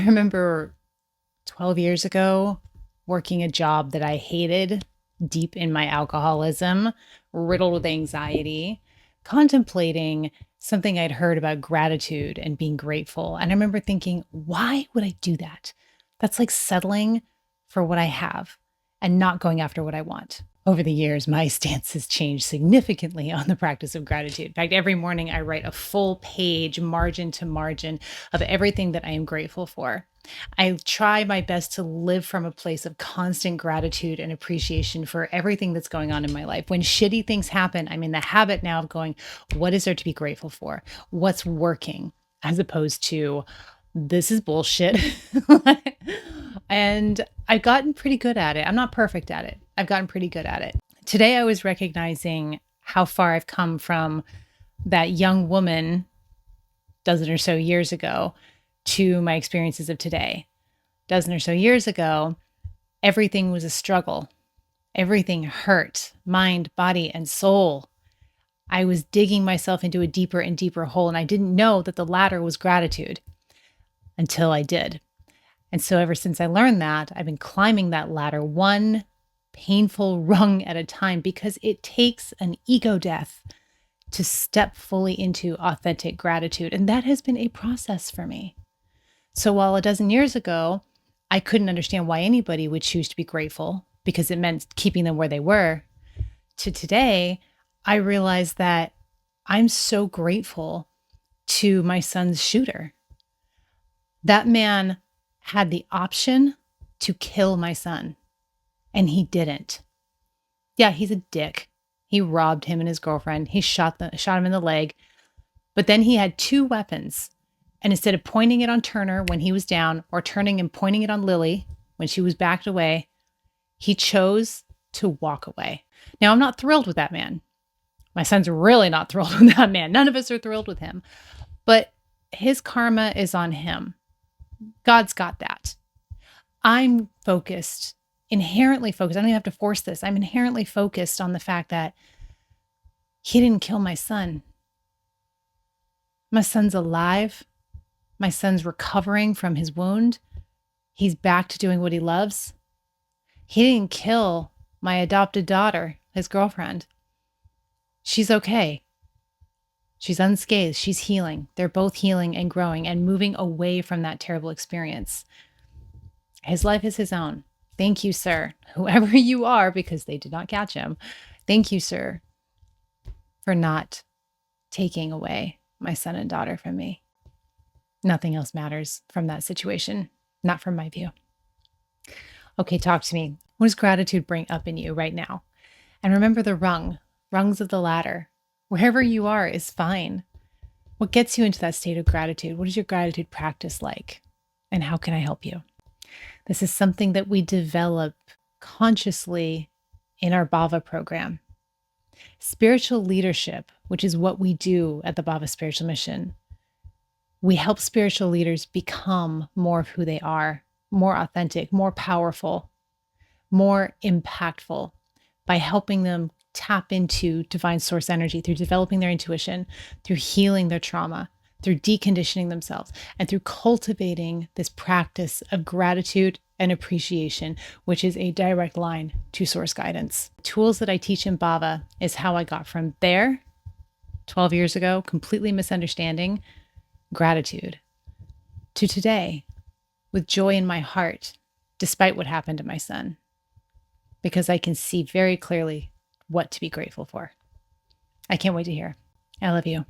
remember 12 years ago working a job that I hated, deep in my alcoholism, riddled with anxiety, contemplating something I'd heard about gratitude and being grateful. And I remember thinking, why would I do that? That's like settling for what I have and not going after what I want. Over the years, my stance has changed significantly on the practice of gratitude. In fact, every morning I write a full page, margin to margin, of everything that I am grateful for. I try my best to live from a place of constant gratitude and appreciation for everything that's going on in my life. When shitty things happen, I'm in the habit now of going, what is there to be grateful for? What's working? As opposed to, this is bullshit. And I've gotten pretty good at it. I'm not perfect at it. I've gotten pretty good at it. Today, I was recognizing how far I've come from that young woman, dozen or so years ago, to my experiences of today. Dozen or so years ago, everything was a struggle. Everything hurt, mind, body, and soul. I was digging myself into a deeper and deeper hole, and I didn't know that the latter was gratitude until I did. And so ever since I learned that, I've been climbing that ladder one painful rung at a time, because it takes an ego death to step fully into authentic gratitude. And that has been a process for me. So while a dozen years ago, I couldn't understand why anybody would choose to be grateful because it meant keeping them where they were, to today, I realized that I'm so grateful to my son's shooter. That man had the option to kill my son, and he didn't. Yeah, he's a dick. He robbed him and his girlfriend. He shot him in the leg. But then he had two weapons. And instead of pointing it on Turner when he was down, or turning and pointing it on Lily when she was backed away, he chose to walk away. Now, I'm not thrilled with that man. My son's really not thrilled with that man. None of us are thrilled with him. But his karma is on him. God's got that. I'm focused, inherently focused. I don't even have to force this. I'm inherently focused on the fact that he didn't kill my son. My son's alive. My son's recovering from his wound. He's back to doing what he loves. He didn't kill my adopted daughter, his girlfriend. She's okay. She's unscathed. She's healing. They're both healing and growing and moving away from that terrible experience. His life is his own. Thank you, sir. Whoever you are, because they did not catch him. Thank you, sir, for not taking away my son and daughter from me. Nothing else matters from that situation, not from my view. Okay, talk to me. What does gratitude bring up in you right now? And remember the rungs of the ladder. Wherever you are is fine. What gets you into that state of gratitude? What is your gratitude practice like? And how can I help you? This is something that we develop consciously in our Bhava program. Spiritual leadership, which is what we do at the Bhava Spiritual Mission, we help spiritual leaders become more of who they are, more authentic, more powerful, more impactful, by helping them tap into divine source energy through developing their intuition, through healing their trauma, through deconditioning themselves, and through cultivating this practice of gratitude and appreciation, which is a direct line to source guidance. Tools that I teach in Bhava is how I got from there 12 years ago, completely misunderstanding gratitude, to today with joy in my heart, despite what happened to my son, because I can see very clearly what to be grateful for. I can't wait to hear. I love you.